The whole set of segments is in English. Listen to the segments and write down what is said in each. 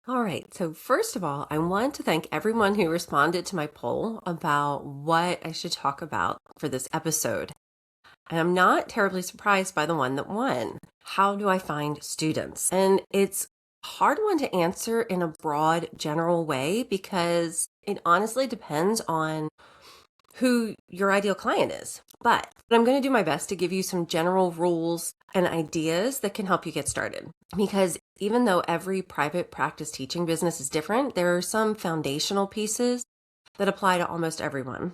All right. So, first of all, I want to thank everyone who responded to my poll about what I should talk about for this episode. And I'm not terribly surprised by the one that won. How do I find students? And it's a hard one to answer in a broad, general way because it honestly depends on who your ideal client is. But I'm going to do my best to give you some general rules and ideas that can help you get started. Because even though every private practice teaching business is different, there are some foundational pieces that apply to almost everyone.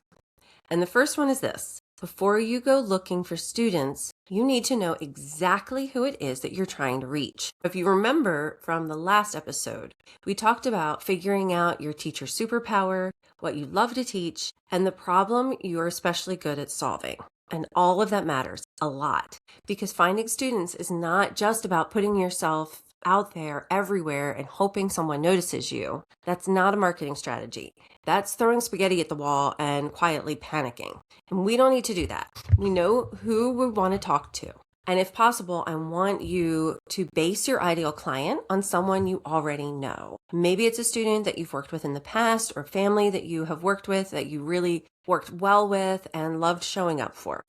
And the first one is this. Before you go looking for students, you need to know exactly who it is that you're trying to reach. If you remember from the last episode, we talked about figuring out your teacher superpower, what you love to teach, and the problem you're especially good at solving. And all of that matters a lot because finding students is not just about putting yourself out there everywhere and hoping someone notices you. That's not a marketing strategy. That's throwing spaghetti at the wall and quietly panicking. And we don't need to do that. We know who we want to talk to. And if possible, I want you to base your ideal client on someone you already know. Maybe it's a student that you've worked with in the past or family that you have worked with that you really worked well with and loved showing up for.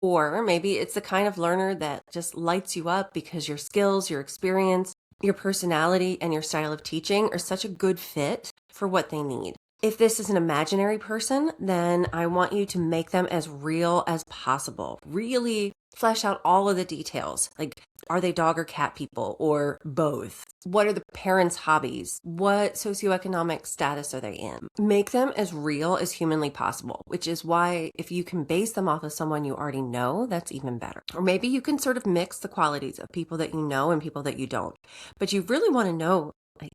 Or maybe it's the kind of learner that just lights you up because your skills, your experience, your personality, and your style of teaching are such a good fit for what they need. If this is an imaginary person, then I want you to make them as real as possible. Really flesh out all of the details. Like, are they dog or cat people or both? What are the parents' hobbies? What socioeconomic status are they in? Make them as real as humanly possible, which is why if you can base them off of someone you already know, that's even better. Or maybe you can sort of mix the qualities of people that you know and people that you don't. But you really want to know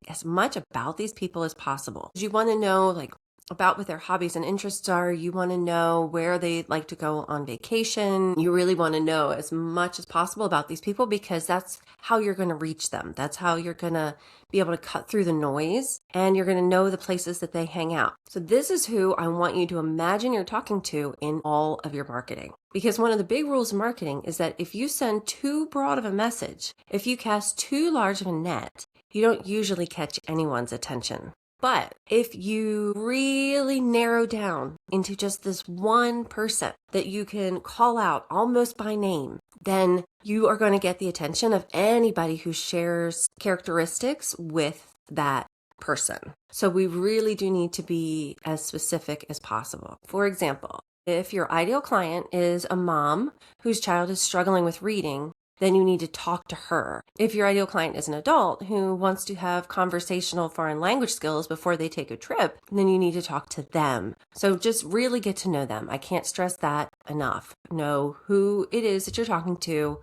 as much about these people as possible. You want to know about what their hobbies and interests are. You want to know where they like to go on vacation. You really want to know as much as possible about these people because that's how you're going to reach them. That's how you're going to be able to cut through the noise and you're going to know the places that they hang out. So this is who I want you to imagine you're talking to in all of your marketing. Because one of the big rules of marketing is that if you send too broad of a message, if you cast too large of a net, you don't usually catch anyone's attention. But if you really narrow down into just this one person that you can call out almost by name, then you are going to get the attention of anybody who shares characteristics with that person. So we really do need to be as specific as possible. For example, if your ideal client is a mom whose child is struggling with reading, then you need to talk to her. If your ideal client is an adult who wants to have conversational foreign language skills before they take a trip, then you need to talk to them. So just really get to know them. I can't stress that enough. Know who it is that you're talking to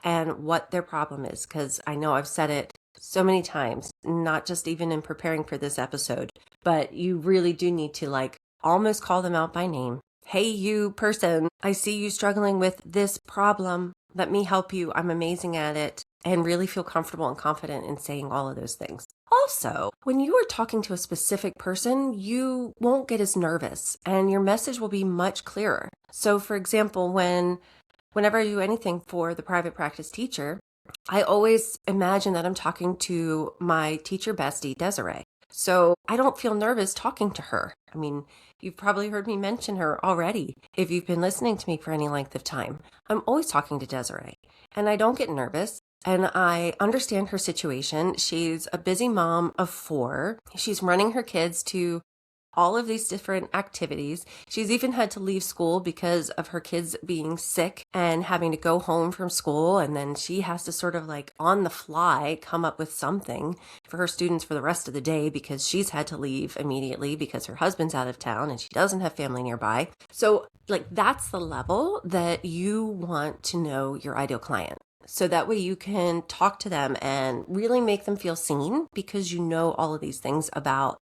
and what their problem is, because I know I've said it so many times, not just even in preparing for this episode, but you really do need to almost call them out by name. Hey, you person, I see you struggling with this problem. Let me help you. I'm amazing at it. And really feel comfortable and confident in saying all of those things. Also, when you are talking to a specific person, you won't get as nervous and your message will be much clearer. So for example, whenever I do anything for the private practice teacher, I always imagine that I'm talking to my teacher bestie, Desiree. So I don't feel nervous talking to her. I mean, you've probably heard me mention her already if you've been listening to me for any length of time. I'm always talking to Desiree and I don't get nervous and I understand her situation. She's a busy mom of 4. She's running her kids to all of these different activities. She's even had to leave school because of her kids being sick and having to go home from school. And then she has to sort of on the fly come up with something for her students for the rest of the day because she's had to leave immediately because her husband's out of town and she doesn't have family nearby. So that's the level that you want to know your ideal client. So that way you can talk to them and really make them feel seen because you know all of these things about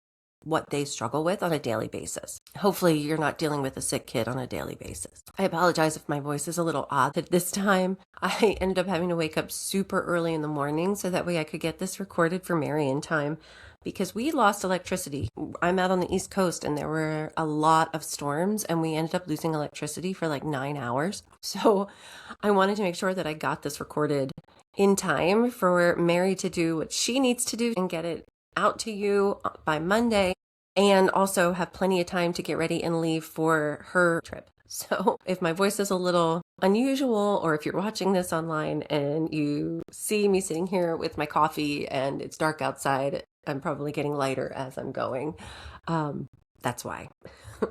what they struggle with on a daily basis. Hopefully you're not dealing with a sick kid on a daily basis. I apologize if my voice is a little odd at this time. I ended up having to wake up super early in the morning so that way I could get this recorded for Mary in time because we lost electricity. I'm out on the East Coast and there were a lot of storms and we ended up losing electricity for 9 hours. So I wanted to make sure that I got this recorded in time for Mary to do what she needs to do and get it out to you by Monday, and also have plenty of time to get ready and leave for her trip. So if my voice is a little unusual, or if you're watching this online and you see me sitting here with my coffee and it's dark outside, I'm probably getting lighter as I'm going. That's why.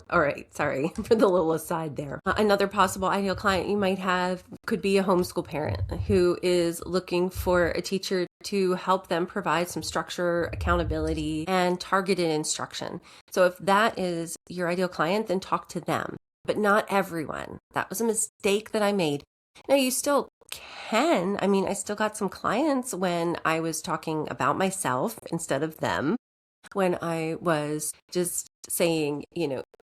All right, sorry for the little aside there. Another possible ideal client you might have could be a homeschool parent who is looking for a teacher to help them provide some structure, accountability, and targeted instruction. So if that is your ideal client, then talk to them, but not everyone. That was a mistake that I made. Now, you still can. I mean, I still got some clients when I was talking about myself instead of them, when I was just saying,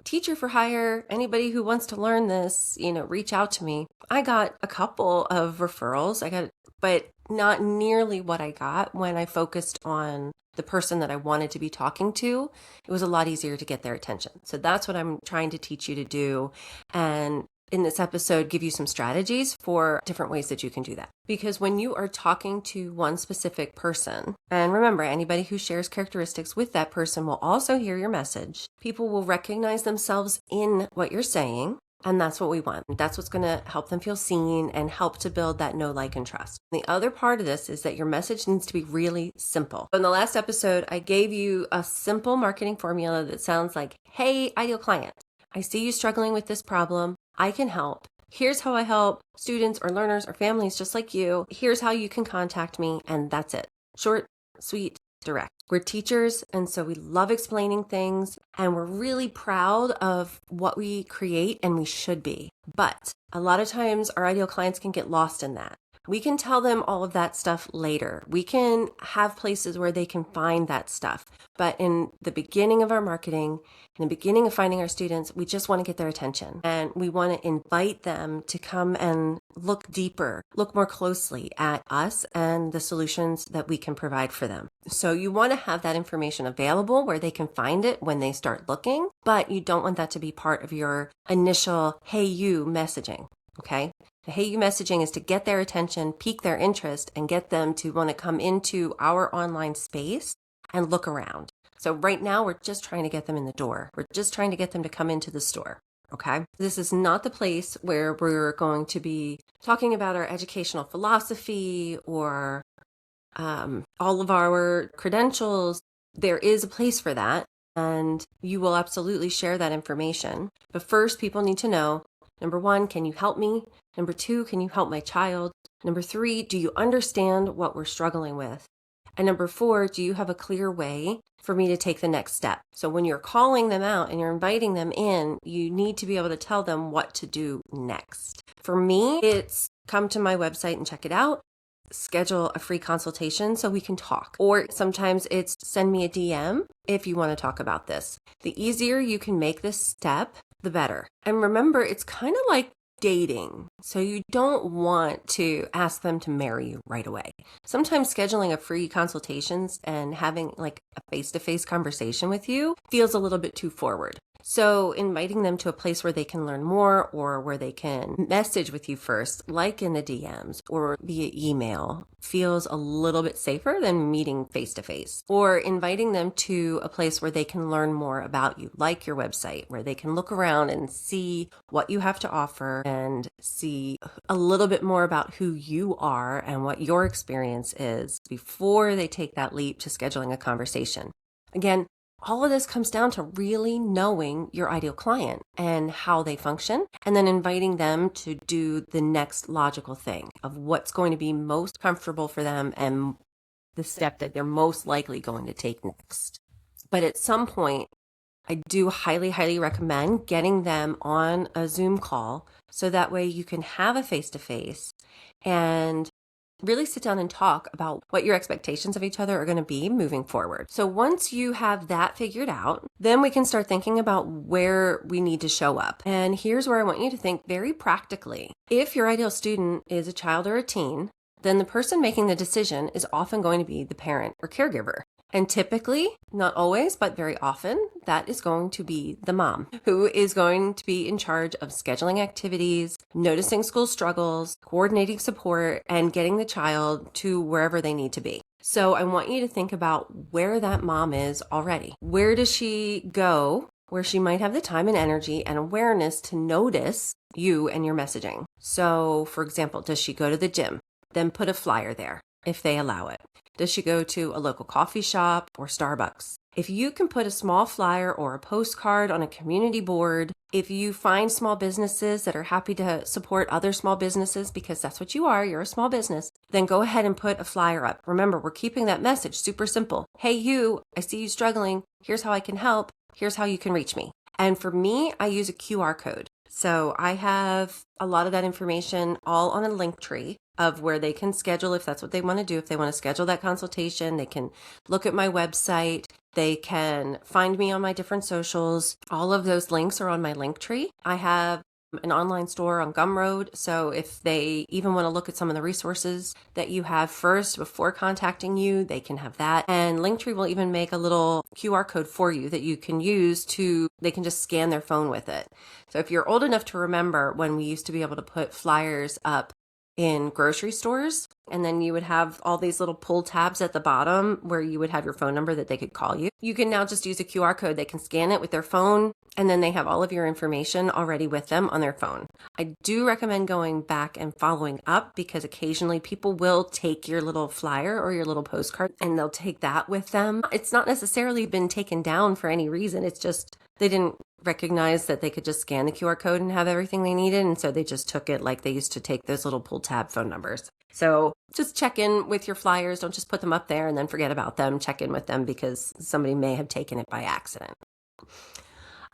teacher for hire, anybody who wants to learn this, reach out to me. I got a couple of referrals. But not nearly what I got when I focused on the person that I wanted to be talking to. It was a lot easier to get their attention. So that's what I'm trying to teach you to do. And in this episode, give you some strategies for different ways that you can do that. Because when you are talking to one specific person, and remember, anybody who shares characteristics with that person will also hear your message. People will recognize themselves in what you're saying. And that's what we want. That's what's going to help them feel seen and help to build that know, like, and trust. The other part of this is that your message needs to be really simple. In the last episode, I gave you a simple marketing formula that sounds like, hey, ideal client, I see you struggling with this problem. I can help. Here's how I help students or learners or families just like you. Here's how you can contact me. And that's it. Short, sweet, direct. We're teachers, and so we love explaining things, and we're really proud of what we create, and we should be. But a lot of times our ideal clients can get lost in that. We can tell them all of that stuff later. We can have places where they can find that stuff. But in the beginning of our marketing, in the beginning of finding our students, we just want to get their attention. And we want to invite them to come and look deeper, look more closely at us and the solutions that we can provide for them. So you want to have that information available where they can find it when they start looking, but you don't want that to be part of your initial, hey, you messaging. Okay. The hey you messaging is to get their attention, pique their interest, and get them to want to come into our online space and look around. So right now, we're just trying to get them in the door. We're just trying to get them to come into the store. Okay. This is not the place where we're going to be talking about our educational philosophy or all of our credentials. There is a place for that, and you will absolutely share that information. But first, people need to know, number one, can you help me? Number two, can you help my child? Number three, do you understand what we're struggling with? And number four, do you have a clear way for me to take the next step? So when you're calling them out and you're inviting them in, you need to be able to tell them what to do next. For me, it's come to my website and check it out. Schedule a free consultation so we can talk. Or sometimes it's send me a DM if you want to talk about this. The easier you can make this step, the better. And remember, it's kind of like dating. So you don't want to ask them to marry you right away. Sometimes scheduling a free consultations and having like a face-to-face conversation with you feels a little bit too forward. So inviting them to a place where they can learn more or where they can message with you first, like in the DMs or via email, feels a little bit safer than meeting face-to-face. Or inviting them to a place where they can learn more about you, like your website, where they can look around and see what you have to offer and see a little bit more about who you are and what your experience is before they take that leap to scheduling a conversation. Again, all of this comes down to really knowing your ideal client and how they function, and then inviting them to do the next logical thing of what's going to be most comfortable for them and the step that they're most likely going to take next. But at some point, I do highly, highly recommend getting them on a Zoom call so that way you can have a face-to-face and really sit down and talk about what your expectations of each other are going to be moving forward. So once you have that figured out, then we can start thinking about where we need to show up. And here's where I want you to think very practically. If your ideal student is a child or a teen, then the person making the decision is often going to be the parent or caregiver. And typically, not always, but very often, that is going to be the mom who is going to be in charge of scheduling activities, noticing school struggles, coordinating support, and getting the child to wherever they need to be. So I want you to think about where that mom is already. Where does she go where she might have the time and energy and awareness to notice you and your messaging? So, for example, does she go to the gym? Then put a flyer there if they allow it. Does she go to a local coffee shop or Starbucks? If you can put a small flyer or a postcard on a community board, if you find small businesses that are happy to support other small businesses, because that's what you are, you're a small business, then go ahead and put a flyer up. Remember, we're keeping that message super simple. Hey, you, I see you struggling. Here's how I can help. Here's how you can reach me. And for me, I use a QR code. So I have a lot of that information all on a link tree of where they can schedule if that's what they want to do. If they want to schedule that consultation, they can look at my website. They can find me on my different socials. All of those links are on my link tree. I have an online store on Gumroad. So if they even want to look at some of the resources that you have first before contacting you, they can have that. And Linktree will even make a little QR code for you that you can use they can just scan their phone with it. So if you're old enough to remember when we used to be able to put flyers up in grocery stores, and then you would have all these little pull tabs at the bottom where you would have your phone number that they could call you. You can now just use a QR code. They can scan it with their phone, and then they have all of your information already with them on their phone. I do recommend going back and following up because occasionally people will take your little flyer or your little postcard and they'll take that with them. It's not necessarily been taken down for any reason. It's just they didn't recognize that they could just scan the QR code and have everything they needed. And so they just took it like they used to take those little pull tab phone numbers. So just check in with your flyers. Don't just put them up there and then forget about them. Check in with them because somebody may have taken it by accident.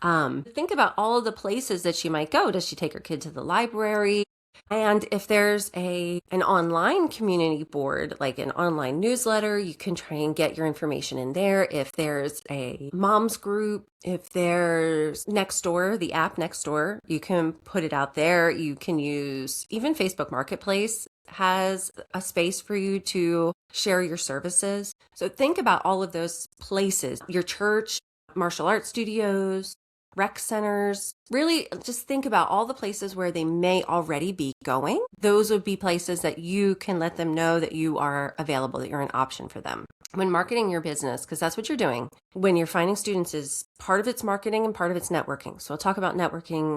Think about all of the places that she might go. Does she take her kid to the library? And if there's an online community board, like an online newsletter, you can try and get your information in there. If there's a mom's group, if there's Nextdoor, the app Nextdoor, you can put it out there. You can use even Facebook Marketplace has a space for you to share your services. So think about all of those places, your church, martial arts studios, rec centers. Really just think about all the places where they may already be going. Those would be places that you can let them know that you are available, that you're an option for them. When marketing your business, because that's what you're doing, when you're finding students, is part of it's marketing and part of it's networking. So I'll talk about networking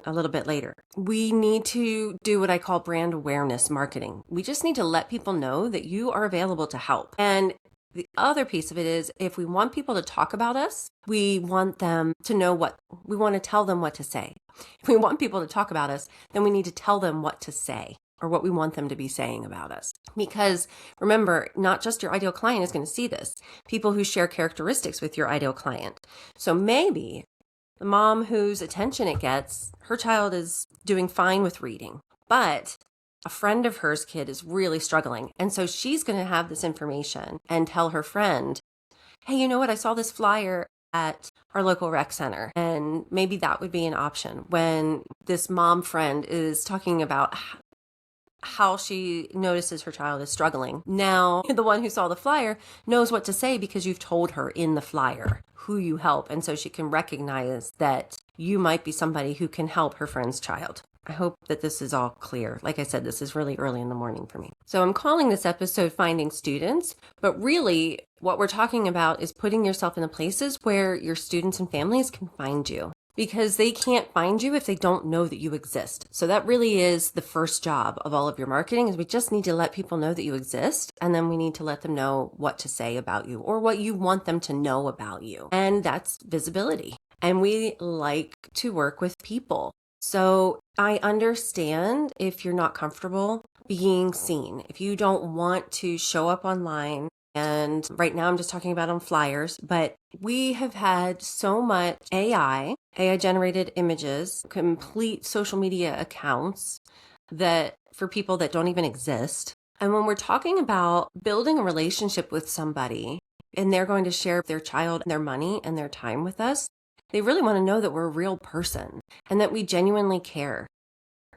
a little bit later. We need to do what I call brand awareness marketing. We just need to let people know that you are available to help. And the other piece of it is if we want people to talk about us, we want them to know we want to tell them what to say. If we want people to talk about us, then we need to tell them what to say or what we want them to be saying about us. Because remember, not just your ideal client is going to see this. People who share characteristics with your ideal client. So maybe the mom whose attention it gets, her child is doing fine with reading, but a friend of hers kid is really struggling. And so she's going to have this information and tell her friend, hey, you know what? I saw this flyer at our local rec center. And maybe that would be an option when this mom friend is talking about how she notices her child is struggling. Now, the one who saw the flyer knows what to say because you've told her in the flyer who you help. And so she can recognize that you might be somebody who can help her friend's child. I hope that this is all clear. Like I said, this is really early in the morning for me. So I'm calling this episode Finding Students, but really what we're talking about is putting yourself in the places where your students and families can find you, because they can't find you if they don't know that you exist. So that really is the first job of all of your marketing, is we just need to let people know that you exist. And then we need to let them know what to say about you or what you want them to know about you. And that's visibility. And we like to work with people. So I understand if you're not comfortable being seen, if you don't want to show up online. And right now I'm just talking about on flyers, but we have had so much AI generated images, complete social media accounts that for people that don't even exist. And when we're talking about building a relationship with somebody and they're going to share their child, their money and their time with us, they really want to know that we're a real person and that we genuinely care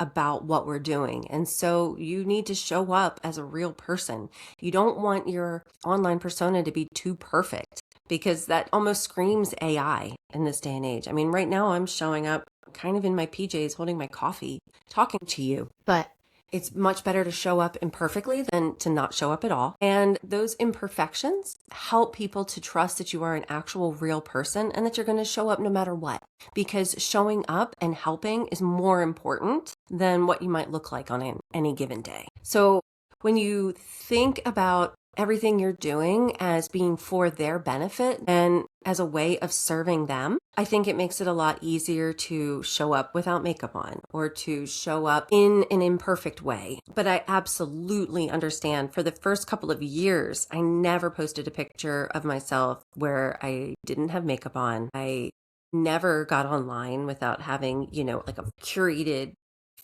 about what we're doing. And so you need to show up as a real person. You don't want your online persona to be too perfect, because that almost screams AI in this day and age. I mean, right now I'm showing up kind of in my PJs, holding my coffee, talking to you. But it's much better to show up imperfectly than to not show up at all. And those imperfections help people to trust that you are an actual real person and that you're going to show up no matter what. Because showing up and helping is more important than what you might look like on any given day. So when you think about everything you're doing as being for their benefit and as a way of serving them, I think it makes it a lot easier to show up without makeup on or to show up in an imperfect way. But I absolutely understand for the first couple of years, I never posted a picture of myself where I didn't have makeup on. I never got online without having, like a curated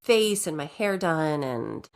face and my hair done and,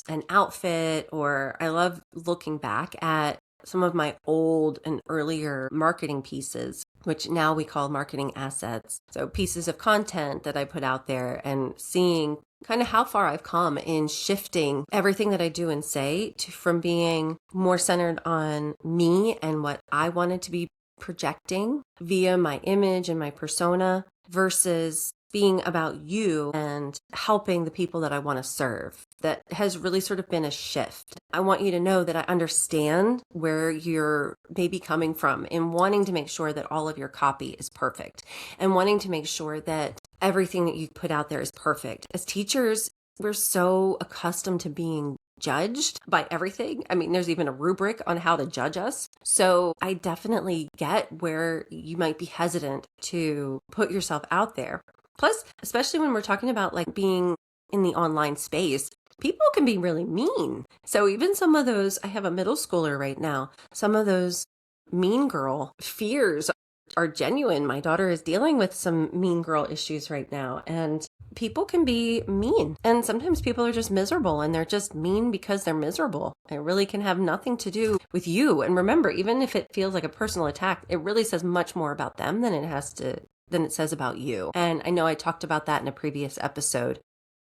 an outfit. Or I love looking back at some of my old and earlier marketing pieces, which now we call marketing assets. So pieces of content that I put out there and seeing kind of how far I've come in shifting everything that I do and say from being more centered on me and what I wanted to be projecting via my image and my persona versus being about you and helping the people that I want to serve. That has really sort of been a shift. I want you to know that I understand where you're maybe coming from in wanting to make sure that all of your copy is perfect and wanting to make sure that everything that you put out there is perfect. As teachers, we're so accustomed to being judged by everything. I mean, there's even a rubric on how to judge us. So I definitely get where you might be hesitant to put yourself out there. Plus, especially when we're talking about like being in the online space, people can be really mean. So even some of those, I have a middle schooler right now, some of those mean girl fears are genuine. My daughter is dealing with some mean girl issues right now, and people can be mean. And sometimes people are just miserable and they're just mean because they're miserable. It really can have nothing to do with you. And remember, even if it feels like a personal attack, it really says much more about them than it says about you. And I know I talked about that in a previous episode.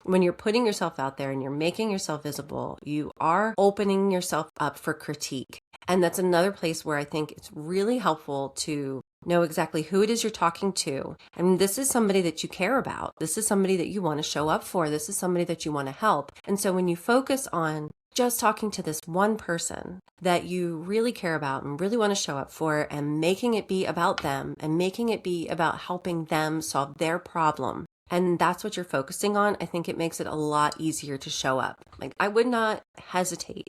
When you're putting yourself out there and you're making yourself visible, you are opening yourself up for critique. And that's another place where I think it's really helpful to know exactly who it is you're talking to. And this is somebody that you care about. This is somebody that you want to show up for. This is somebody that you want to help. And so when you focus on just talking to this one person that you really care about and really want to show up for and making it be about them and making it be about helping them solve their problem, and that's what you're focusing on, I think it makes it a lot easier to show up. Like, I would not hesitate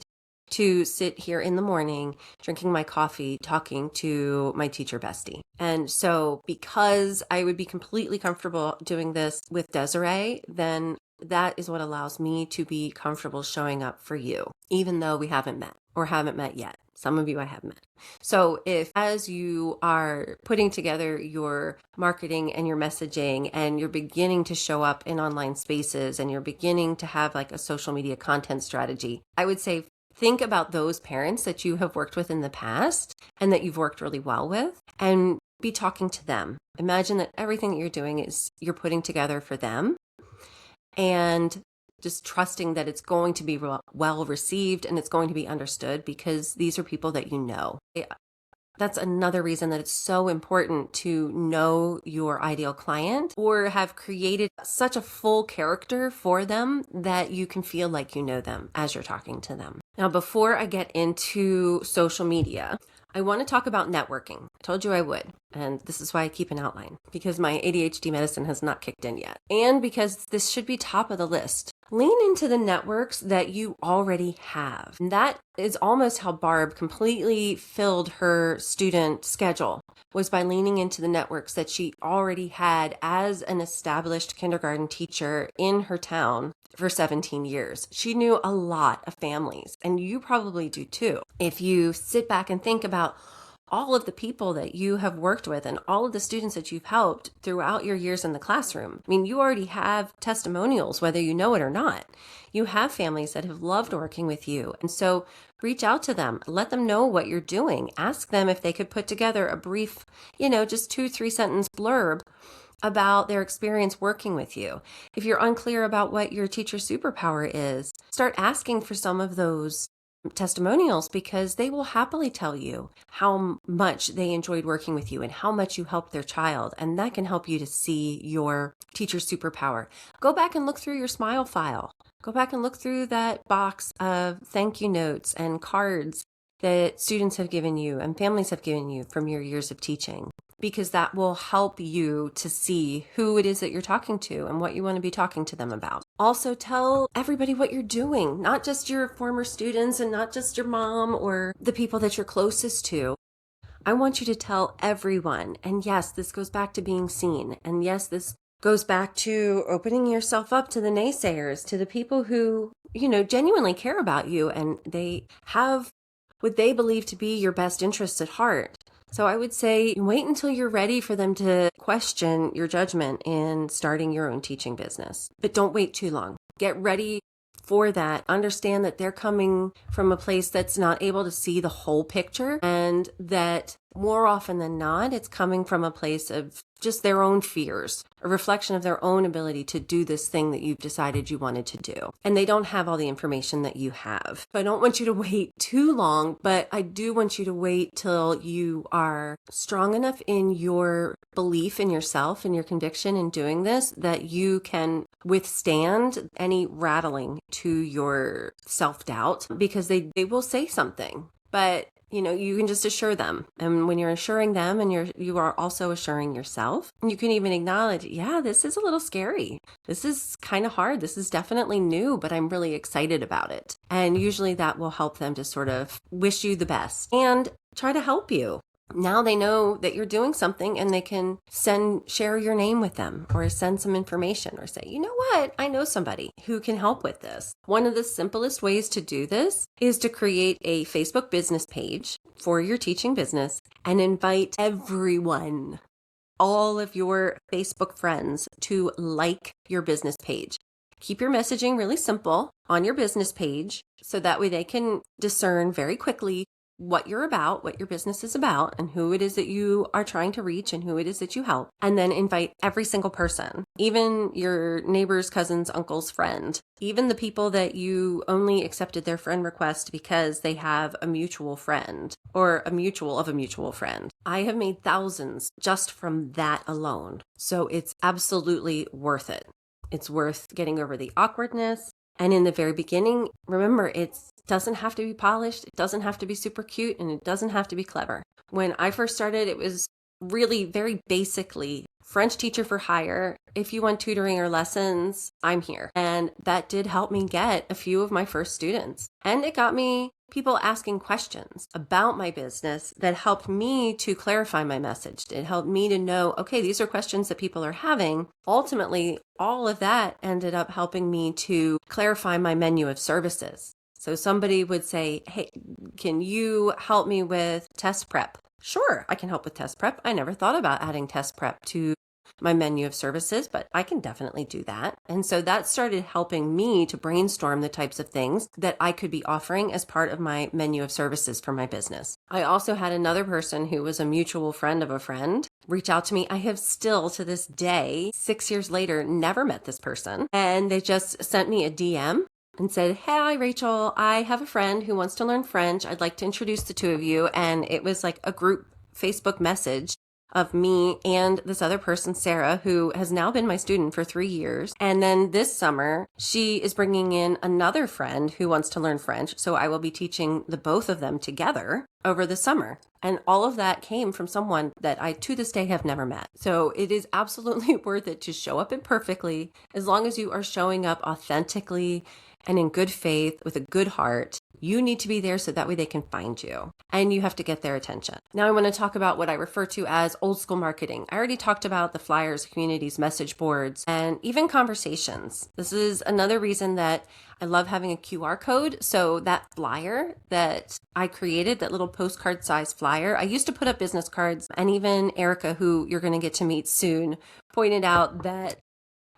to sit here in the morning, drinking my coffee, talking to my teacher bestie. And so because I would be completely comfortable doing this with Desiree, then that is what allows me to be comfortable showing up for you, even though we haven't met or haven't met yet. Some of you I have met. So if as you are putting together your marketing and your messaging and you're beginning to show up in online spaces and you're beginning to have like a social media content strategy, I would say think about those parents that you have worked with in the past and that you've worked really well with and be talking to them. Imagine that everything that you're doing is you're putting together for them and just trusting that it's going to be well received and it's going to be understood because these are people that you know. That's another reason that it's so important to know your ideal client or have created such a full character for them that you can feel like you know them as you're talking to them. Now, before I get into social media, I want to talk about networking. I told you I would, and this is why I keep an outline, because my ADHD medicine has not kicked in yet, and because this should be top of the list. Lean into the networks that you already have. And that is almost how Barb completely filled her student schedule, was by leaning into the networks that she already had as an established kindergarten teacher in her town for 17 years. She knew a lot of families, and you probably do too. If you sit back and think about all of the people that you have worked with and all of the students that you've helped throughout your years in the classroom. I mean, you already have testimonials, whether you know it or not. You have families that have loved working with you. And so reach out to them, let them know what you're doing. Ask them if they could put together a brief, just 2-3 sentence blurb about their experience working with you. If you're unclear about what your teacher superpower is, start asking for some of those testimonials because they will happily tell you how much they enjoyed working with you and how much you helped their child. And that can help you to see your teacher superpower. Go back and look through your smile file. Go back and look through that box of thank you notes and cards that students have given you and families have given you from your years of teaching, because that will help you to see who it is that you're talking to and what you want to be talking to them about. Also, tell everybody what you're doing, not just your former students and not just your mom or the people that you're closest to. I want you to tell everyone. And yes, this goes back to being seen. And yes, this goes back to opening yourself up to the naysayers, to the people who, genuinely care about you and they have what they believe to be your best interests at heart. So I would say wait until you're ready for them to question your judgment in starting your own teaching business. But don't wait too long. Get ready for that. Understand that they're coming from a place that's not able to see the whole picture, and that more often than not, it's coming from a place of just their own fears, a reflection of their own ability to do this thing that you've decided you wanted to do. And they don't have all the information that you have. So I don't want you to wait too long, but I do want you to wait till you are strong enough in your belief in yourself and your conviction in doing this that you can withstand any rattling to your self-doubt, because they will say something. But you can just assure them. And when you're assuring them and you are also assuring yourself, you can even acknowledge, yeah, this is a little scary. This is kind of hard. This is definitely new, but I'm really excited about it. And usually that will help them to sort of wish you the best and try to help you. Now they know that you're doing something and they can share your name with them or send some information or say, you know what, I know somebody who can help with this. One of the simplest ways to do this is to create a Facebook business page for your teaching business and invite everyone, all of your Facebook friends, to like your business page. Keep your messaging really simple on your business page so that way they can discern very quickly what you're about, what your business is about, and who it is that you are trying to reach and who it is that you help. And then invite every single person, even your neighbor's cousin's uncle's friend, even the people that you only accepted their friend request because they have a mutual friend or a mutual of a mutual friend. I have made thousands just from that alone. So it's absolutely worth it. It's worth getting over the awkwardness. And in the very beginning, remember, it doesn't have to be polished, it doesn't have to be super cute, and it doesn't have to be clever. When I first started, it was really very basically French teacher for hire. If you want tutoring or lessons, I'm here. And that did help me get a few of my first students. And it got me people asking questions about my business that helped me to clarify my message. It helped me to know, okay, these are questions that people are having. Ultimately, all of that ended up helping me to clarify my menu of services. So somebody would say, hey, can you help me with test prep? Sure, I can help with test prep. I never thought about adding test prep to my menu of services, but I can definitely do that. And so that started helping me to brainstorm the types of things that I could be offering as part of my menu of services for my business. I also had another person who was a mutual friend of a friend reach out to me. I have still to this day, 6 years later, never met this person. And they just sent me a DM and said, hey, Rachel, I have a friend who wants to learn French. I'd like to introduce the two of you. And it was like a group Facebook message of me and this other person, Sarah, who has now been my student for 3 years. And then this summer, she is bringing in another friend who wants to learn French. So I will be teaching the both of them together over the summer. And all of that came from someone that I, to this day, have never met. So it is absolutely worth it to show up imperfectly, as long as you are showing up authentically and in good faith with a good heart. You need to be there so that way they can find you, and you have to get their attention. Now I want to talk about what I refer to as old school marketing. I already talked about the flyers, communities, message boards, and even conversations. This is another reason that I love having a QR code. So that flyer that I created, that little postcard size flyer, I used to put up business cards, and even Erica, who you're going to get to meet soon, pointed out that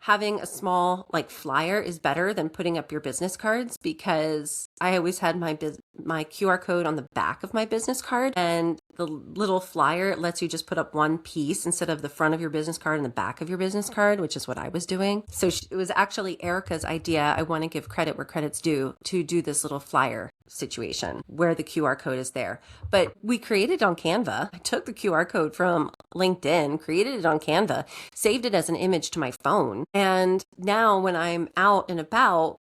having a small flyer is better than putting up your business cards, because I always had my QR code on the back of my business card, and the little flyer lets you just put up one piece instead of the front of your business card and the back of your business card, which is what I was doing. So it was actually Erica's idea. I want to give credit where credit's due, to do this little flyer situation where the QR code is there. But we created it on Canva. I took the QR code from LinkedIn, created it on Canva, saved it as an image to my phone. And now when I'm out and about,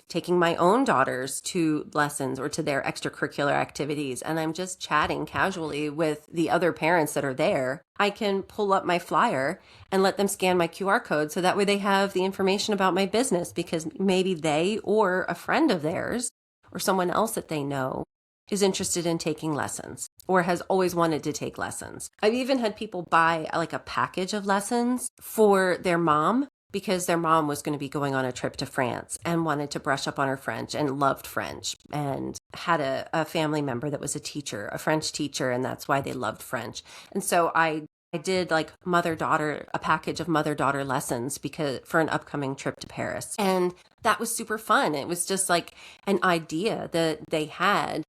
taking my own daughters to lessons or to their extracurricular activities, and I'm just chatting casually with the other parents that are there, I can pull up my flyer and let them scan my QR code so that way they have the information about my business, because maybe they or a friend of theirs or someone else that they know is interested in taking lessons or has always wanted to take lessons. I've even had people buy like a package of lessons for their mom because their mom was going to be going on a trip to France and wanted to brush up on her French and loved French and had a family member that was a teacher, a French teacher, and that's why they loved French. And so I did like a package of mother-daughter lessons because for an upcoming trip to Paris. And that was super fun. It was just like an idea that they had.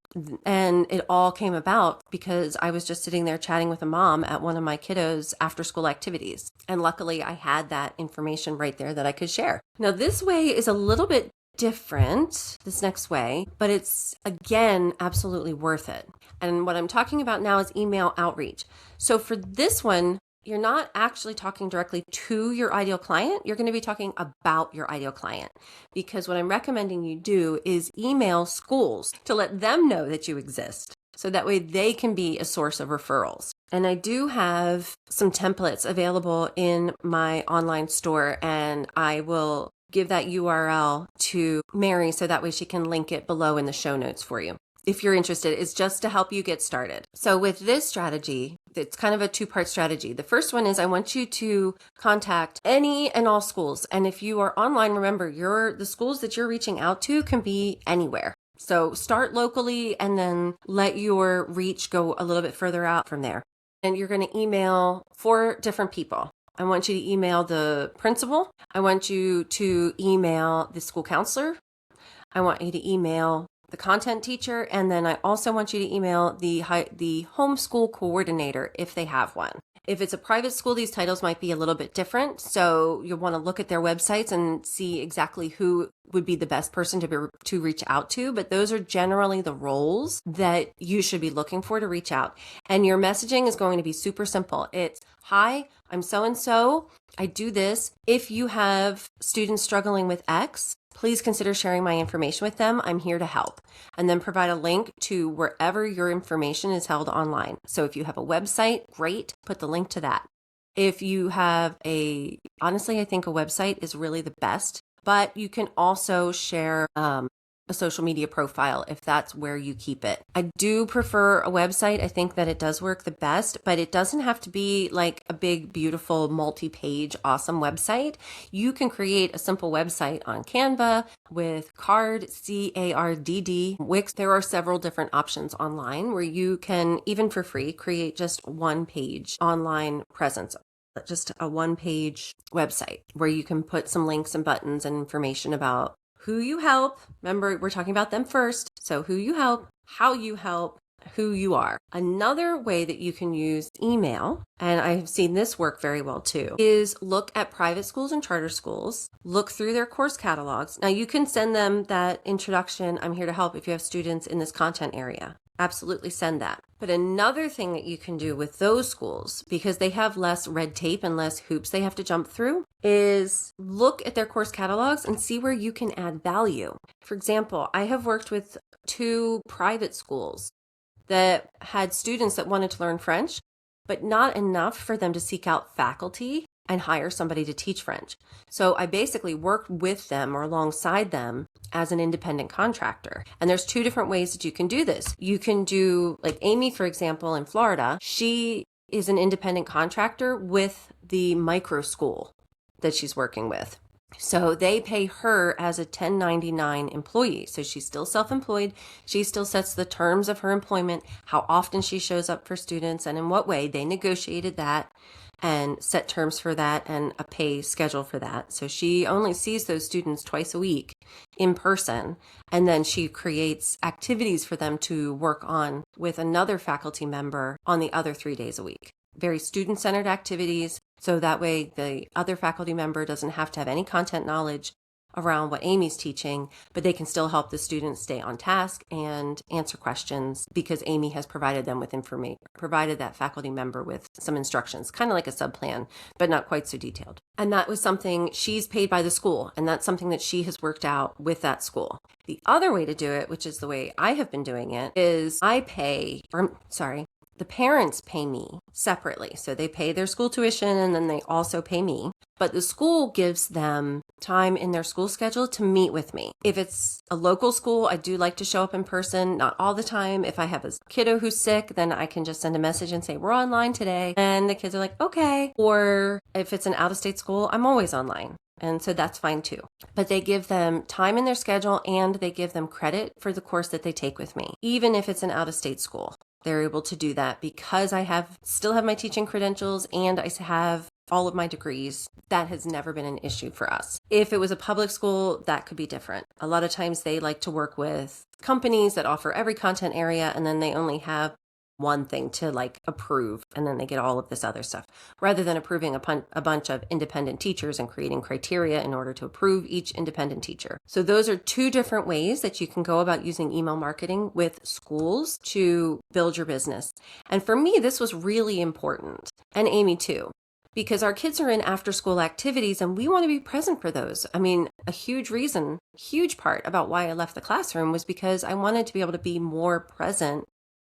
And it all came about because I was just sitting there chatting with a mom at one of my kiddos' after school activities. And luckily I had that information right there that I could share. Now this way is a little bit different, this next way, but it's again absolutely worth it. And what I'm talking about now is email outreach. So for this one, you're not actually talking directly to your ideal client. You're going to be talking about your ideal client, because what I'm recommending you do is email schools to let them know that you exist. So that way they can be a source of referrals. And I do have some templates available in my online store, and I will give that URL to Mary so that way she can link it below in the show notes for you. If you're interested, it's just to help you get started. So with this strategy, it's kind of a two-part strategy. The first one is I want you to contact any and all schools. And if you are online, remember, the schools that you're reaching out to can be anywhere. So start locally and then let your reach go a little bit further out from there. And you're going to email 4 different people. I want you to email the principal. I want you to email the school counselor. I want you to email the content teacher. And then I also want you to email the homeschool coordinator if they have one. If it's a private school, these titles might be a little bit different. So you'll want to look at their websites and see exactly who would be the best person to reach out to. But those are generally the roles that you should be looking for to reach out. And your messaging is going to be super simple. It's, hi, I'm so-and-so. I do this. If you have students struggling with X, please consider sharing my information with them. I'm here to help. And then provide a link to wherever your information is held online. So if you have a website, great, put the link to that. If you have honestly, I think a website is really the best, but you can also share a social media profile if that's where you keep it. I do prefer a website. I think that it does work the best, but it doesn't have to be like a big, beautiful, multi-page, awesome website. You can create a simple website on Canva with Card, C-A-R-D-D, Wix. There are several different options online where you can, even for free, create just one-page online presence. Just a one-page website where you can put some links and buttons and information about who you help. Remember, we're talking about them first. So who you help, how you help, who you are. Another way that you can use email, and I've seen this work very well too, is look at private schools and charter schools, look through their course catalogs. Now you can send them that introduction, I'm here to help if you have students in this content area. Absolutely send that. But another thing that you can do with those schools, because they have less red tape and less hoops they have to jump through, is look at their course catalogs and see where you can add value. For example, I have worked with 2 private schools that had students that wanted to learn French, but not enough for them to seek out faculty and hire somebody to teach French. So I basically worked with them or alongside them as an independent contractor. And there's 2 different ways that you can do this. You can do, like Amy, for example, in Florida, she is an independent contractor with the micro school that she's working with. So they pay her as a 1099 employee. So she's still self-employed. She still sets the terms of her employment, how often she shows up for students and in what way. They negotiated that and set terms for that and a pay schedule for that. So she only sees those students twice a week in person, and then she creates activities for them to work on with another faculty member on the other 3 days a week. Very student-centered activities, so that way the other faculty member doesn't have to have any content knowledge. around what Amy's teaching, but they can still help the students stay on task and answer questions because Amy has provided them with information, provided that faculty member with some instructions, kind of like a subplan, but not quite so detailed. And that was something she's paid by the school, and that's something that she has worked out with that school. The other way to do it, which is the way I have been doing it, is the parents pay me separately. So they pay their school tuition and then they also pay me. But the school gives them time in their school schedule to meet with me. If it's a local school, I do like to show up in person, not all the time. If I have a kiddo who's sick, then I can just send a message and say, we're online today. And the kids are like, okay. Or if it's an out-of-state school, I'm always online. And so that's fine too. But they give them time in their schedule and they give them credit for the course that they take with me, even if it's an out-of-state school. They're able to do that because I still have my teaching credentials and I have all of my degrees. That has never been an issue for us. If it was a public school, that could be different. A lot of times they like to work with companies that offer every content area and then they only have one thing to approve and then they get all of this other stuff rather than approving a bunch of independent teachers and creating criteria in order to approve each independent teacher. So those are two different ways that you can go about using email marketing with schools to build your business. And for me, this was really important, and Amy too, because our kids are in after school activities and we want to be present for those. I mean, a huge part about why I left the classroom was because I wanted to be able to be more present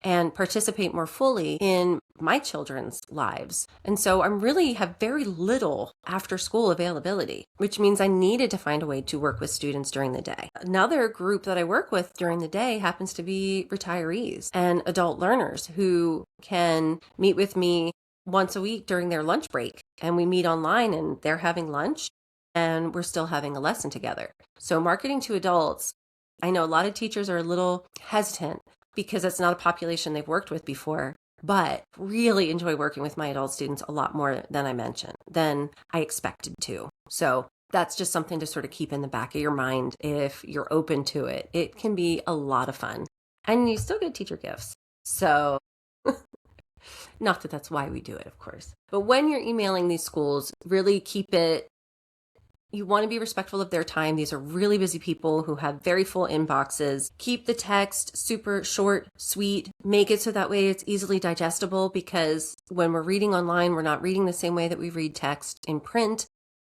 and participate more fully in my children's lives. And so I really have very little after school availability, which means I needed to find a way to work with students during the day. Another group that I work with during the day happens to be retirees and adult learners who can meet with me once a week during their lunch break. And we meet online and they're having lunch and we're still having a lesson together. So marketing to adults, I know a lot of teachers are a little hesitant because it's not a population they've worked with before, but really enjoy working with my adult students a lot more than I expected to. So that's just something to sort of keep in the back of your mind if you're open to it. It can be a lot of fun and you still get teacher gifts. So not that that's why we do it, of course. But when you're emailing these schools, really you want to be respectful of their time. These are really busy people who have very full inboxes. Keep the text super short, sweet. Make it so that way it's easily digestible because when we're reading online, we're not reading the same way that we read text in print.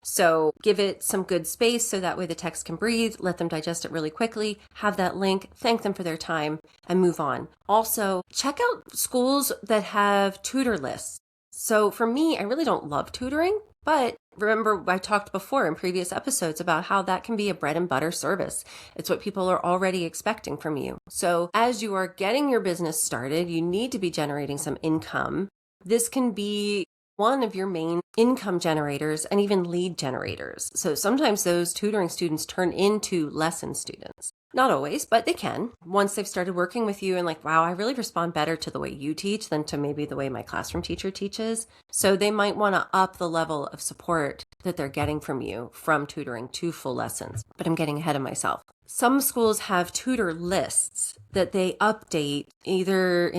So give it some good space so that way the text can breathe, let them digest it really quickly, have that link, thank them for their time, and move on. Also, check out schools that have tutor lists. So for me, I really don't love tutoring, but remember I talked before in previous episodes about how that can be a bread and butter service. It's what people are already expecting from you. So as you are getting your business started, you need to be generating some income. This can be one of your main income generators and even lead generators. So sometimes those tutoring students turn into lesson students. Not always, but they can. Once they've started working with you and wow, I really respond better to the way you teach than to maybe the way my classroom teacher teaches. So they might want to up the level of support that they're getting from you from tutoring to full lessons. But I'm getting ahead of myself. Some schools have tutor lists that they update either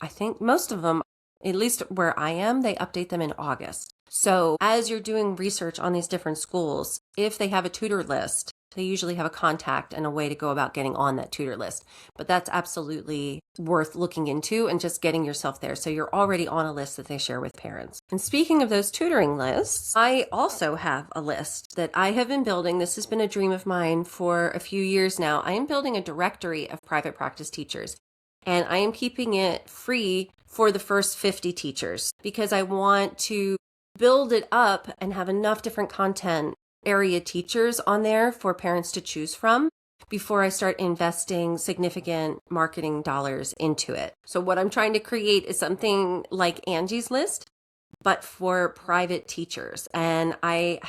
I think most of them, at least where I am, they update them in August. So as you're doing research on these different schools, if they have a tutor list, they usually have a contact and a way to go about getting on that tutor list. But that's absolutely worth looking into and just getting yourself there. So you're already on a list that they share with parents. And speaking of those tutoring lists, I also have a list that I have been building. This has been a dream of mine for a few years now. I am building a directory of private practice teachers. And I am keeping it free for the first 50 teachers because I want to build it up and have enough different content area teachers on there for parents to choose from before I start investing significant marketing dollars into it. So what I'm trying to create is something like Angie's List, but for private teachers. And I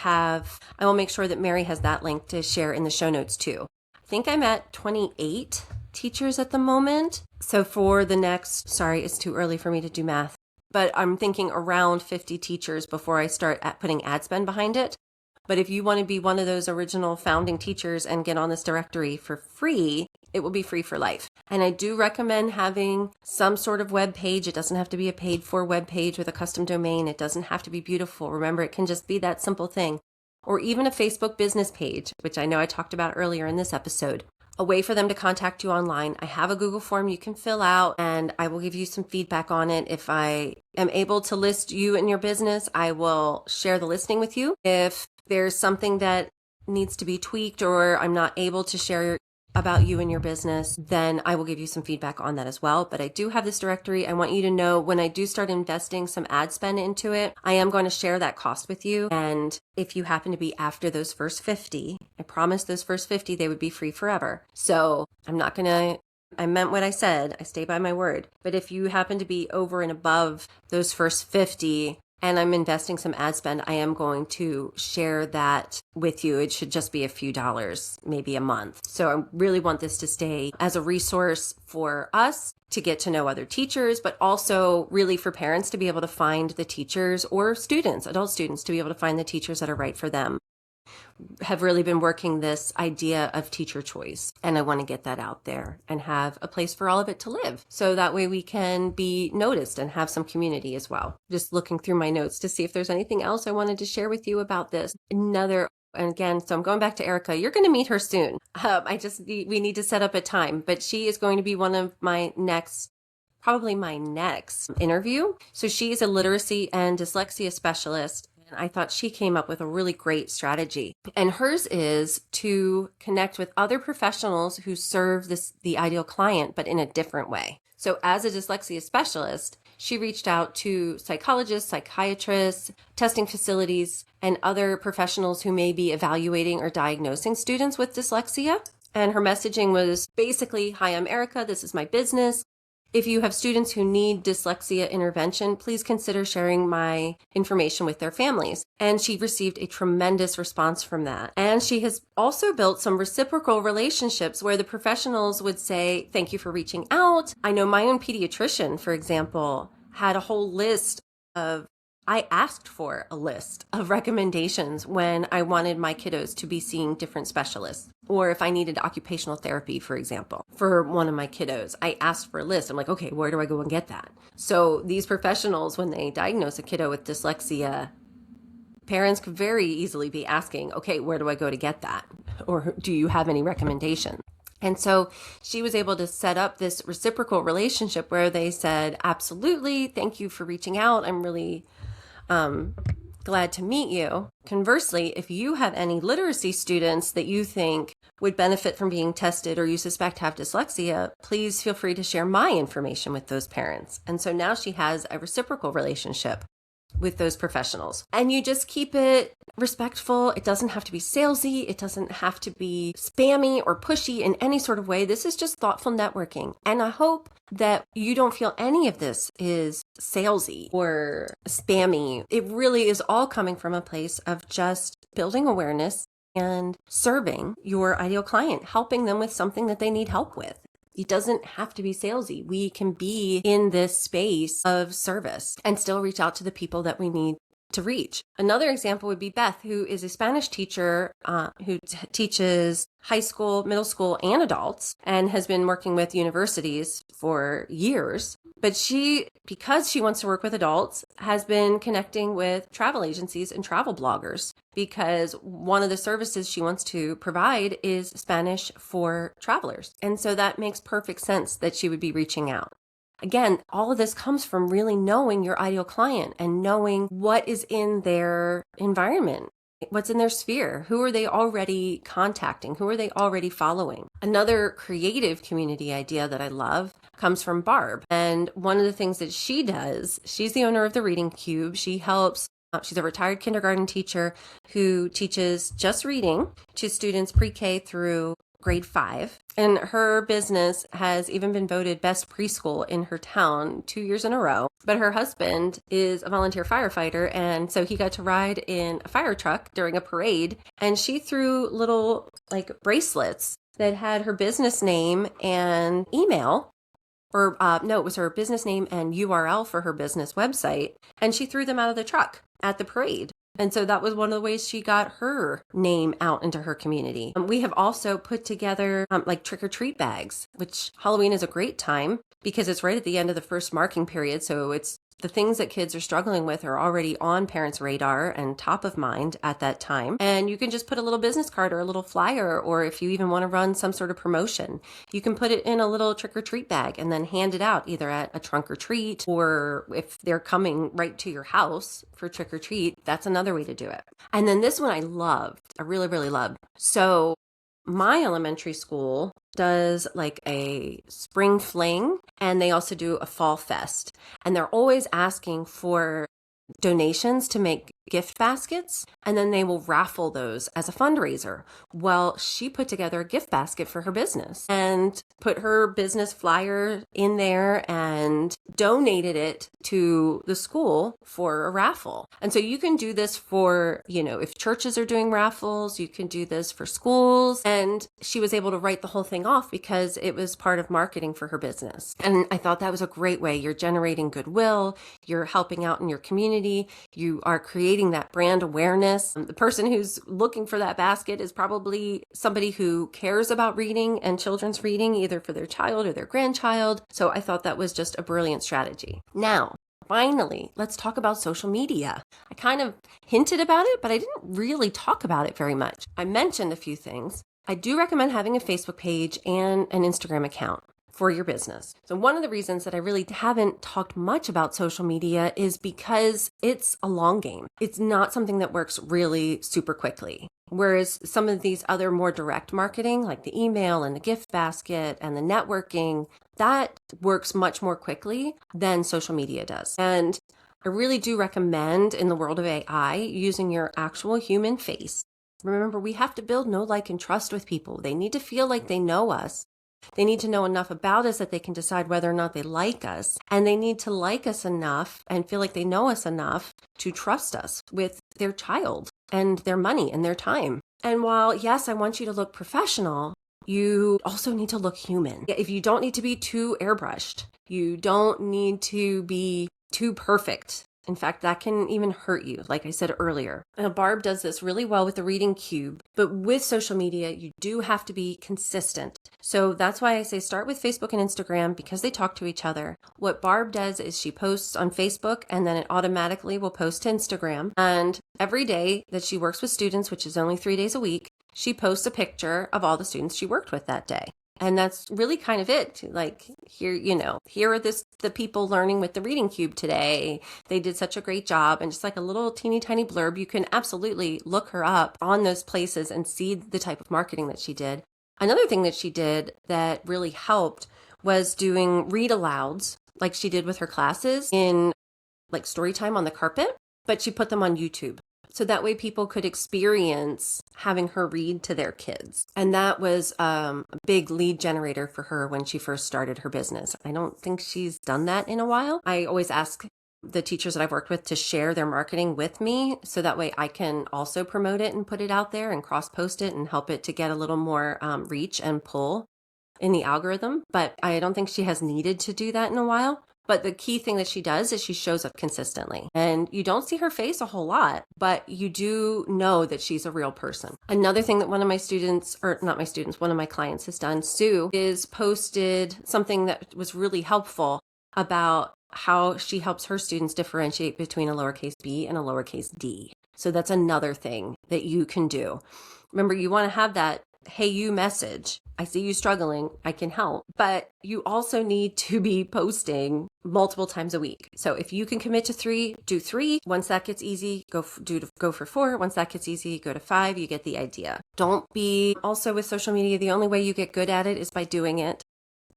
will make sure that Mary has that link to share in the show notes too. I think I'm at 28 teachers at the moment. So for the next, it's too early for me to do math, but I'm thinking around 50 teachers before I start putting ad spend behind it. But if you want to be one of those original founding teachers and get on this directory for free, it will be free for life. And I do recommend having some sort of web page. It doesn't have to be a paid for web page with a custom domain. It doesn't have to be beautiful. Remember, it can just be that simple thing. or even a Facebook business page, which I know I talked about earlier in this episode. A way for them to contact you online. I have a Google form you can fill out, and I will give you some feedback on it. If I am able to list you and your business, I will share the listing with you. If there's something that needs to be tweaked or I'm not able to share about you and your business, then I will give you some feedback on that as well. But I do have this directory. I want you to know when I do start investing some ad spend into it, I am going to share that cost with you. And if you happen to be after those first 50, I promise those first 50, they would be free forever. So I meant what I said. I stay by my word. But if you happen to be over and above those first 50, and I'm investing some ad spend, I am going to share that with you. It should just be a few dollars, maybe a month. So I really want this to stay as a resource for us to get to know other teachers, but also really for parents to be able to find the teachers, or students, adult students, to be able to find the teachers that are right for them. Have really been working this idea of teacher choice, and I want to get that out there and have a place for all of it to live, so that way we can be noticed and have some community as well. Just looking through my notes to see if there's anything else I wanted to share with you about this. And again, so I'm going back to Erica. You're going to meet her soon. We need to set up a time, but she is going to be one of probably my next interview. So she is a literacy and dyslexia specialist. And I thought she came up with a really great strategy. And hers is to connect with other professionals who serve the ideal client, but in a different way. So as a dyslexia specialist, she reached out to psychologists, psychiatrists, testing facilities, and other professionals who may be evaluating or diagnosing students with dyslexia. And her messaging was basically, "Hi, I'm Erica. This is my business. If you have students who need dyslexia intervention, please consider sharing my information with their families." And she received a tremendous response from that. And she has also built some reciprocal relationships where the professionals would say, "Thank you for reaching out." I know my own pediatrician, for example, had a whole list I asked for a list of recommendations when I wanted my kiddos to be seeing different specialists, or if I needed occupational therapy, for example, for one of my kiddos. I asked for a list. I'm like, okay, where do I go and get that? So these professionals, when they diagnose a kiddo with dyslexia, parents could very easily be asking, okay, where do I go to get that? Or do you have any recommendations? And so she was able to set up this reciprocal relationship where they said, absolutely, thank you for reaching out. I'm really glad to meet you. Conversely, if you have any literacy students that you think would benefit from being tested or you suspect have dyslexia, please feel free to share my information with those parents. And so now she has a reciprocal relationship with those professionals. And you just keep it respectful. It doesn't have to be salesy. It doesn't have to be spammy or pushy in any sort of way. This is just thoughtful networking. And I hope that you don't feel any of this is salesy or spammy. It really is all coming from a place of just building awareness and serving your ideal client, helping them with something that they need help with. It doesn't have to be salesy. We can be in this space of service and still reach out to the people that we need to reach. Another example would be Beth, who is a Spanish teacher who teaches high school, middle school, and adults, and has been working with universities for years. But because she wants to work with adults, has been connecting with travel agencies and travel bloggers, because one of the services she wants to provide is Spanish for travelers. And so that makes perfect sense that she would be reaching out. Again, all of this comes from really knowing your ideal client and knowing what is in their environment, what's in their sphere, who are they already contacting, who are they already following. Another creative community idea that I love comes from Barb. And one of the things that she does, she's the owner of the Reading Cube. She's a retired kindergarten teacher who teaches just reading to students pre-K through grade 5. And her business has even been voted best preschool in her town 2 years in a row. But her husband is a volunteer firefighter, and so he got to ride in a fire truck during a parade. And she threw little bracelets that had her business name and email. It was her business name and URL for her business website. And she threw them out of the truck at the parade. And so that was one of the ways she got her name out into her community. We have also put together trick-or-treat bags, which Halloween is a great time because it's right at the end of the first marking period. So it's the things that kids are struggling with are already on parents' radar and top of mind at that time. And you can just put a little business card or a little flyer, or if you even want to run some sort of promotion, you can put it in a little trick or treat bag and then hand it out either at a trunk or treat, or if they're coming right to your house for trick or treat, that's another way to do it. And then this one I loved, I really, really loved. So my elementary school does like a spring fling, and they also do a fall fest. And they're always asking for donations to make gift baskets, and then they will raffle those as a fundraiser. Well, she put together a gift basket for her business and put her business flyer in there and donated it to the school for a raffle. And so you can do this for, if churches are doing raffles, you can do this for schools. And she was able to write the whole thing off because it was part of marketing for her business. And I thought that was a great way. You're generating goodwill, you're helping out in your community, you are creating that brand awareness. The person who's looking for that basket is probably somebody who cares about reading and children's reading, either for their child or their grandchild. So I thought that was just a brilliant strategy. Now, finally, let's talk about social media. I kind of hinted about it, but I didn't really talk about it very much. I mentioned a few things. I do recommend having a Facebook page and an Instagram account for your business. So one of the reasons that I really haven't talked much about social media is because it's a long game. It's not something that works really super quickly. Whereas some of these other more direct marketing, like the email and the gift basket and the networking, that works much more quickly than social media does. And I really do recommend, in the world of AI, using your actual human face. Remember, we have to build know, like, and trust with people. They need to feel like they know us. They need to know enough about us that they can decide whether or not they like us. And they need to like us enough and feel like they know us enough to trust us with their child and their money and their time. And while, yes, I want you to look professional, you also need to look human. If you don't need to be too airbrushed, you don't need to be too perfect. In fact, that can even hurt you, like I said earlier. Now, Barb does this really well with the reading cube, but with social media, you do have to be consistent. So that's why I say start with Facebook and Instagram, because they talk to each other. What Barb does is she posts on Facebook, and then it automatically will post to Instagram. And every day that she works with students, which is only 3 days a week, she posts a picture of all the students she worked with that day. And that's really kind of it. Like, here are the people learning with the reading cube today. They did such a great job. And just like a little teeny tiny blurb, you can absolutely look her up on those places and see the type of marketing that she did. Another thing that she did that really helped was doing read alouds, like she did with her classes in like story time on the carpet, but she put them on YouTube. So that way people could experience having her read to their kids. And that was a big lead generator for her when she first started her business. I don't think she's done that in a while. I always ask the teachers that I've worked with to share their marketing with me, so that way I can also promote it and put it out there and cross-post it and help it to get a little more reach and pull in the algorithm. But I don't think she has needed to do that in a while. But the key thing that she does is she shows up consistently. And you don't see her face a whole lot, but you do know that she's a real person. Another thing that one of my clients has done, Sue, is posted something that was really helpful about how she helps her students differentiate between a lowercase b and a lowercase d. So that's another thing that you can do. Remember, you want to have that hey you message. I see you struggling, I can help. But you also need to be posting multiple times a week. So if you can commit to 3, do 3. Once that gets easy, go for 4. Once that gets easy, go to 5. You get the idea. Don't be, also with social media, the only way you get good at it is by doing it.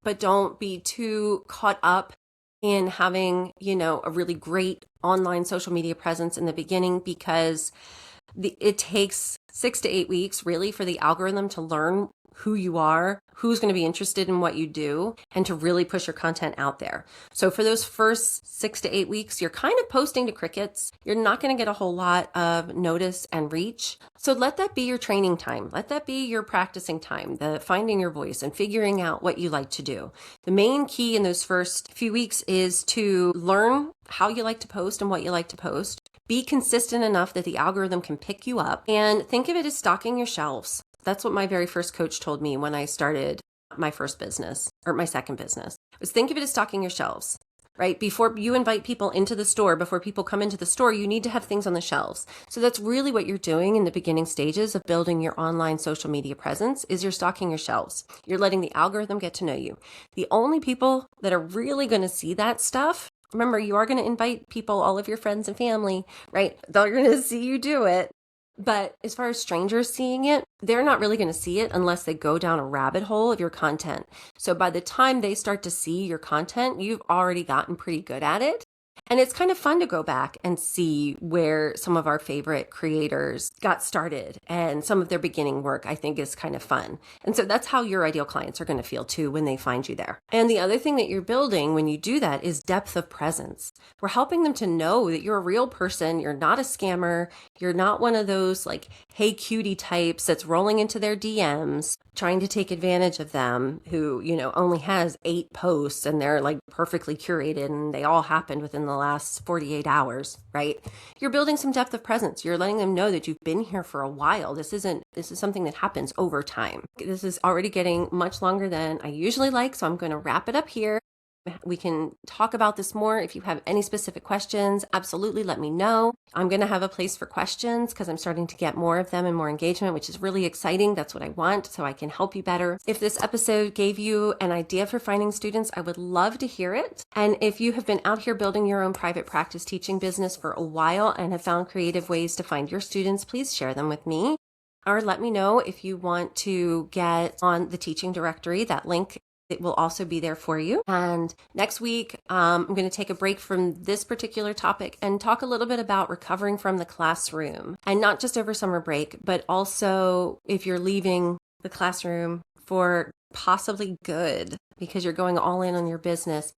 But don't be too caught up in having, a really great online social media presence in the beginning, because it takes 6 to 8 weeks really for the algorithm to learn who you are, who's going to be interested in what you do, and to really push your content out there. So for those first 6 to 8 weeks, you're kind of posting to crickets. You're not going to get a whole lot of notice and reach. So let that be your training time. Let that be your practicing time, the finding your voice and figuring out what you like to do. The main key in those first few weeks is to learn how you like to post and what you like to post. Be consistent enough that the algorithm can pick you up, and think of it as stocking your shelves. That's what my very first coach told me when I started my first business, or my second business, was think of it as stocking your shelves. right? Before you invite people into the store, before people come into the store, you need to have things on the shelves. So that's really what you're doing in the beginning stages of building your online social media presence is you're stocking your shelves. You're letting the algorithm get to know you. The only people that are really going to see that stuff, remember, you are going to invite people, all of your friends and family, right? They're going to see you do it. But as far as strangers seeing it, they're not really going to see it unless they go down a rabbit hole of your content. So by the time they start to see your content, you've already gotten pretty good at it. And it's kind of fun to go back and see where some of our favorite creators got started, and some of their beginning work I think is kind of fun. And so that's how your ideal clients are going to feel too when they find you there. And the other thing that you're building when you do that is depth of presence. We're helping them to know that you're a real person. You're not a scammer. You're not one of those like, hey cutie types that's rolling into their DMs trying to take advantage of them, who, only has 8 posts and they're like perfectly curated and they all happened within the last 48 hours, right? You're building some depth of presence. You're letting them know that you've been here for a while. This is something that happens over time. This is already getting much longer than I usually like, so I'm going to wrap it up here. We can talk about this more. If you have any specific questions, absolutely let me know. I'm going to have a place for questions because I'm starting to get more of them and more engagement, which is really exciting. That's what I want, so I can help you better. If this episode gave you an idea for finding students, I would love to hear it. And if you have been out here building your own private practice teaching business for a while and have found creative ways to find your students, please share them with me. Or let me know if you want to get on the teaching directory. That link, it will also be there for you. And next week, I'm going to take a break from this particular topic and talk a little bit about recovering from the classroom. And not just over summer break, but also if you're leaving the classroom for possibly good because you're going all in on your business.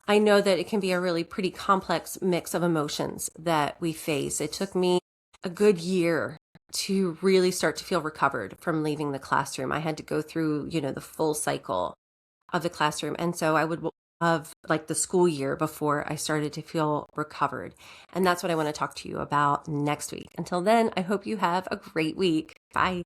I know that it can be a really pretty complex mix of emotions that we face. It took me a good year to really start to feel recovered from leaving the classroom. I had to go through, the full cycle of the classroom. And so I would have like the school year before I started to feel recovered. And that's what I want to talk to you about next week. Until then, I hope you have a great week. Bye.